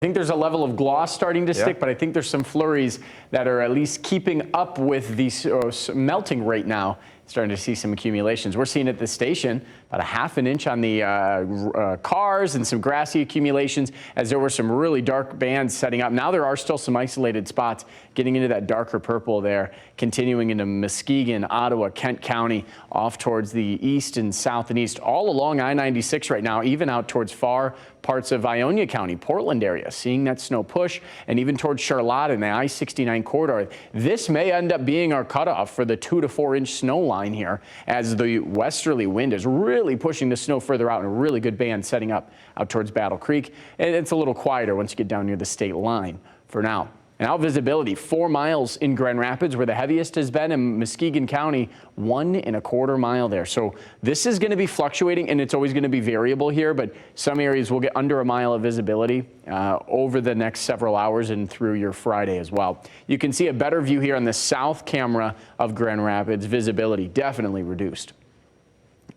I think there's a level of gloss starting to stick, but I think there's some flurries that are at least keeping up with the melting rate now. Starting to see some accumulations. We're seeing at the station about a ½ an inch on the cars and some grassy accumulations as there were some really dark bands setting up. Now there are still some isolated spots getting into that darker purple there, continuing into Muskegon, Ottawa, Kent County, off towards the east and south and east, all along I-96 right now, even out towards far parts of Ionia County, Portland area, seeing that snow push, and even towards Charlotte and the I-69 corridor. This may end up being our cutoff for the 2 to 4 inch snow line here, as the westerly wind is really pushing the snow further out, and a really good band setting up out towards Battle Creek. And it's a little quieter once you get down near the state line for now. Now visibility 4 miles in Grand Rapids, where the heaviest has been in Muskegon County, 1¼ mile there. So this is going to be fluctuating, and it's always going to be variable here, but some areas will get under 1 mile of visibility over the next several hours and through your Friday as well. You can see a better view here on the south camera of Grand Rapids. Visibility definitely reduced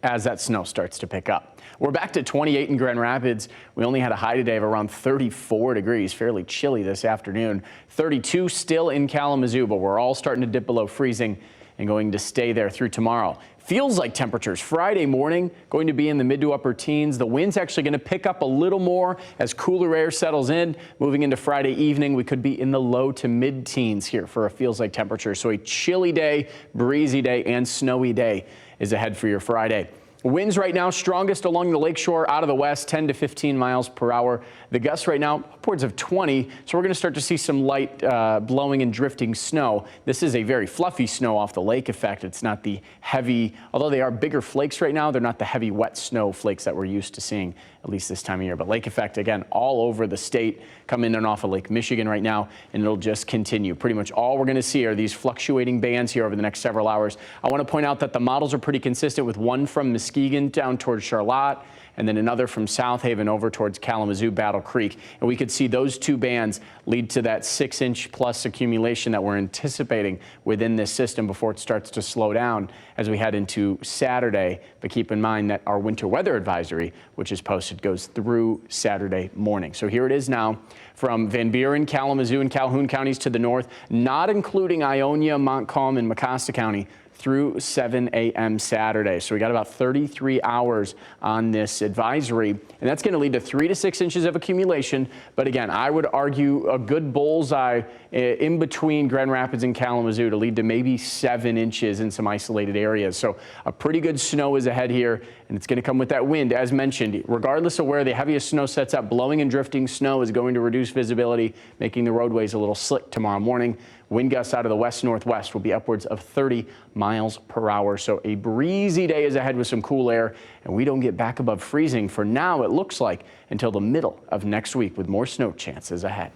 as that snow starts to pick up. We're back to 28 in Grand Rapids. We only had a high today of around 34 degrees, fairly chilly this afternoon. 32 still in Kalamazoo, but we're all starting to dip below freezing and going to stay there through tomorrow. Feels like temperatures Friday morning going to be in the mid to upper teens. The wind's actually going to pick up a little more as cooler air settles in. Moving into Friday evening, we could be in the low to mid teens here for a feels like temperature. So a chilly day, breezy day, and snowy day is ahead for your Friday. Winds right now strongest along the lakeshore out of the west, 10 to 15 miles per hour. The gusts right now upwards of 20. So we're going to start to see some light blowing and drifting snow. This is a very fluffy snow off the lake effect. It's not the heavy, although they are bigger flakes right now, they're not the heavy wet snow flakes that we're used to seeing, at least this time of year. But lake effect, again, all over the state, coming in and off of Lake Michigan right now, and it'll just continue. Pretty much all we're going to see are these fluctuating bands here over the next several hours. I want to point out that the models are pretty consistent, with one from Muskegon down towards Charlotte, and then another from South Haven over towards Kalamazoo, Battle Creek. And we could see those two bands lead to that 6 inch plus accumulation that we're anticipating within this system before it starts to slow down as we head into Saturday. But keep in mind that our winter weather advisory, which is posted, goes through Saturday morning. So here it is now from Van Buren, Kalamazoo, and Calhoun counties to the north, not including Ionia, Montcalm, and Mecosta County, through 7 a.m. Saturday. So we got about 33 hours on this advisory, and that's going to lead to 3 to 6 inches of accumulation. But again, I would argue a good bullseye in between Grand Rapids and Kalamazoo to lead to maybe 7 inches in some isolated areas. So a pretty good snow is ahead here, and it's going to come with that wind. As mentioned, regardless of where the heaviest snow sets up, blowing and drifting snow is going to reduce visibility, making the roadways a little slick tomorrow morning. Wind gusts out of the west-northwest will be upwards of 30 miles per hour. So a breezy day is ahead with some cool air, and we don't get back above freezing for now, it looks like, until the middle of next week, with more snow chances ahead.